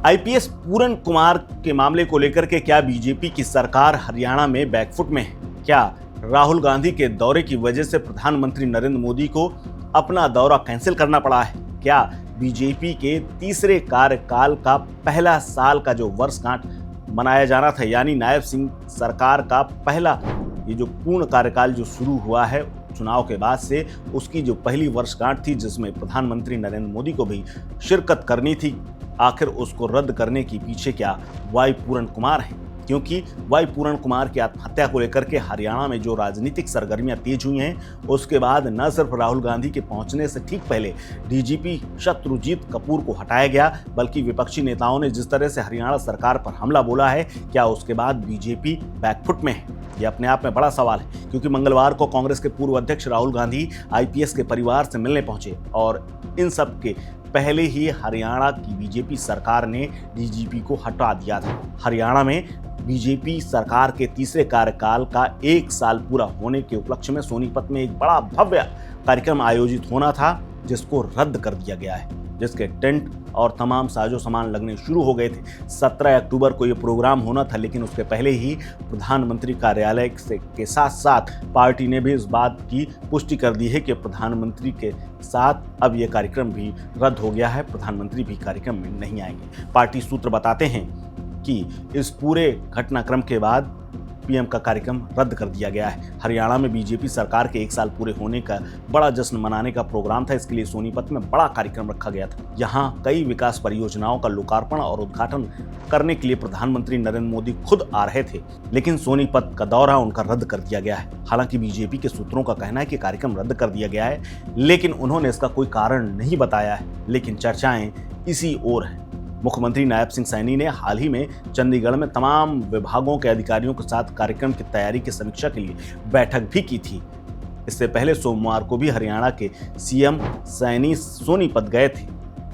IPS पूरन कुमार के मामले को लेकर के क्या बीजेपी की सरकार हरियाणा में बैकफुट में है? क्या राहुल गांधी के दौरे की वजह से प्रधानमंत्री नरेंद्र मोदी को अपना दौरा कैंसिल करना पड़ा है? क्या बीजेपी के तीसरे कार्यकाल का पहला साल का जो वर्षगांठ मनाया जाना था, यानी नायब सिंह सरकार का पहला ये जो पूर्ण कार्यकाल जो शुरू हुआ है चुनाव के बाद से, उसकी जो पहली वर्षगांठ थी जिसमें प्रधानमंत्री नरेंद्र मोदी को भी शिरकत करनी थी, आखिर उसको रद्द करने के पीछे क्या वाई पूरन कुमार है? क्योंकि वाई पूरन कुमार की आत्महत्या को लेकर के हरियाणा में जो राजनीतिक सरगर्मियां तेज हुई हैं, उसके बाद न सिर्फ राहुल गांधी के पहुंचने से ठीक पहले डीजीपी शत्रुजीत कपूर को हटाया गया, बल्कि विपक्षी नेताओं ने जिस तरह से हरियाणा सरकार पर हमला बोला है, क्या उसके बाद बीजेपी बैकफुट में है? यह अपने आप में बड़ा सवाल है, क्योंकि मंगलवार को कांग्रेस के पूर्व अध्यक्ष राहुल गांधी आईपीएस के परिवार से मिलने पहुंचे और इन सब के पहले ही हरियाणा की बीजेपी सरकार ने डीजीपी को हटा दिया था। हरियाणा में बीजेपी सरकार के तीसरे कार्यकाल का 1 साल पूरा होने के उपलक्ष्य में सोनीपत में एक बड़ा भव्य कार्यक्रम आयोजित होना था, जिसको रद्द कर दिया गया है, जिसके टेंट और तमाम साजो सामान लगने शुरू हो गए थे। 17 अक्टूबर को ये प्रोग्राम होना था, लेकिन उसके पहले ही प्रधानमंत्री कार्यालय के साथ साथ पार्टी ने भी इस बात की पुष्टि कर दी है कि प्रधानमंत्री के साथ अब ये कार्यक्रम भी रद्द हो गया है, प्रधानमंत्री भी कार्यक्रम में नहीं आएंगे। पार्टी सूत्र बताते हैं कि इस पूरे घटनाक्रम के बाद पीएम का कार्यक्रम रद्द कर दिया गया है। हरियाणा में बीजेपी सरकार के 1 साल पूरे होने का बड़ा जश्न मनाने का प्रोग्राम था, इसके लिए सोनीपत में बड़ा कार्यक्रम रखा गया था। यहाँ कई विकास परियोजनाओं का लोकार्पण और उद्घाटन करने के लिए प्रधानमंत्री नरेंद्र मोदी खुद आ रहे थे, लेकिन सोनीपत का दौरा उनका रद्द कर दिया गया है। हालांकि बीजेपी के सूत्रों का कहना है कि कार्यक्रम रद्द कर दिया गया है, लेकिन उन्होंने इसका कोई कारण नहीं बताया है, लेकिन चर्चाएं इसी ओर हैं। मुख्यमंत्री नायब सिंह सैनी ने हाल ही में चंडीगढ़ में तमाम विभागों के अधिकारियों के साथ कार्यक्रम की तैयारी की समीक्षा के लिए बैठक भी की थी। इससे पहले सोमवार को भी हरियाणा के सीएम सैनी सोनीपत गए थे।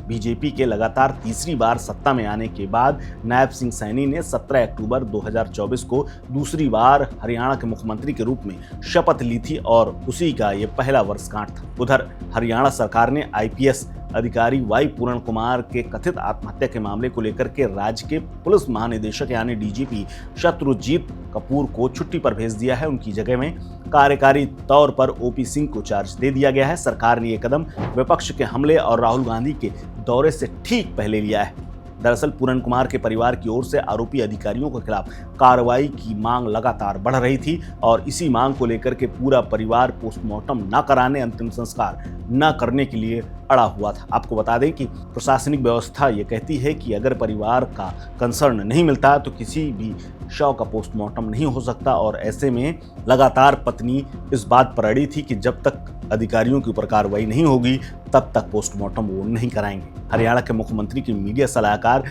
बीजेपी के लगातार तीसरी बार सत्ता में आने के बाद नायब सिंह सैनी ने 17 अक्टूबर 2024 को दूसरी बार हरियाणा के मुख्यमंत्री के रूप में शपथ ली थी और उसी का ये पहला वर्षगांठ था। उधर हरियाणा सरकार ने आईपीएस अधिकारी वाई पूरन कुमार के कथित आत्महत्या के मामले को लेकर के राज्य के पुलिस महानिदेशक यानी डीजीपी शत्रुजीत कपूर को छुट्टी पर भेज दिया है। उनकी जगह में कार्यकारी तौर पर ओपी सिंह को चार्ज दे दिया गया है। सरकार ने यह कदम विपक्ष के हमले और राहुल गांधी के दौरे से ठीक पहले लिया है। दरअसल पूरन कुमार के परिवार की ओर से आरोपी अधिकारियों के खिलाफ कार्रवाई की मांग लगातार बढ़ रही थी और इसी मांग को लेकर के पूरा परिवार पोस्टमार्टम न कराने, अंतिम संस्कार न करने के लिए अड़ा हुआ था। आपको बता दें कि प्रशासनिक व्यवस्था ये कहती है कि अगर परिवार का कंसर्न नहीं मिलता तो किसी भी शव का पोस्टमार्टम नहीं हो सकता, और ऐसे में लगातार पत्नी इस बात पर अड़ी थी कि जब तक अधिकारियों के ऊपर कार्रवाई नहीं होगी तब तक पोस्टमार्टम वो नहीं कराएंगे। हरियाणा के मुख्यमंत्री के मीडिया सलाहकार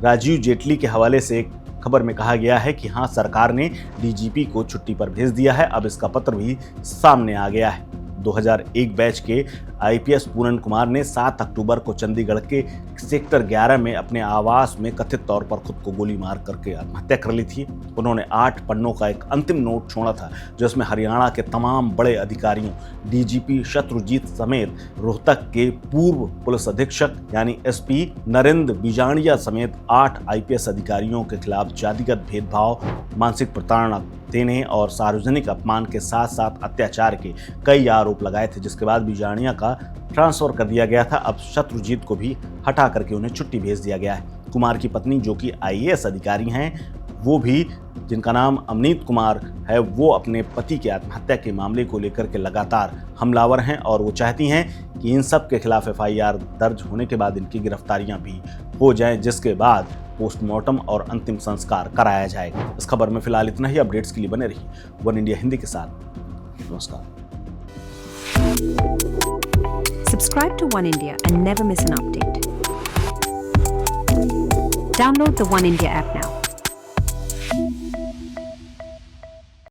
राजीव जेटली के हवाले से एक खबर में कहा गया है कि हाँ, सरकार ने डीजीपी को छुट्टी पर भेज दिया है। अब इसका पत्र भी सामने आ गया है। 2001 बैच के आईपीएस पूरन कुमार ने 7 अक्टूबर को चंडीगढ़ के सेक्टर 11 में अपने आवास में कथित तौर पर खुद को गोली मार करके आत्महत्या कर ली थी। उन्होंने 8 पन्नों का एक अंतिम नोट छोड़ा था, जिसमें हरियाणा के तमाम बड़े अधिकारियों, डीजीपी शत्रुजीत समेत रोहतक के पूर्व पुलिस अधीक्षक यानी एसपी नरेंद्र बिजाणिया समेत 8 आईपीएस अधिकारियों के खिलाफ जातिगत भेदभाव, मानसिक प्रताड़ना देने और सार्वजनिक अपमान के साथ साथ अत्याचार के कई आरोप लगाए थे, जिसके बाद बिजाणिया का ट्रांसफर कर दिया गया था। अब शत्रुजीत को भी हटा करके उन्हें छुट्टी भेज दिया गया है। कुमार की पत्नी, जो कि आईएएस अधिकारी हैं, वो भी, जिनका नाम अमनीत कुमार है, वो अपने पति के आत्महत्या के मामले को लेकर के लगातार हमलावर हैं और वो चाहती हैं कि इन सब के खिलाफ एफआईआर दर्ज होने के बाद इनकी गिरफ्तारियां भी हो जाएं, जिसके बाद पोस्टमार्टम और अंतिम संस्कार कराया जाएगा। इस खबर में फिलहाल इतना ही। अपडेट्स के लिए बने रहिए वन इंडिया हिंदी के साथ। नमस्कार। Subscribe to One India and never miss an update. Download the One India app now.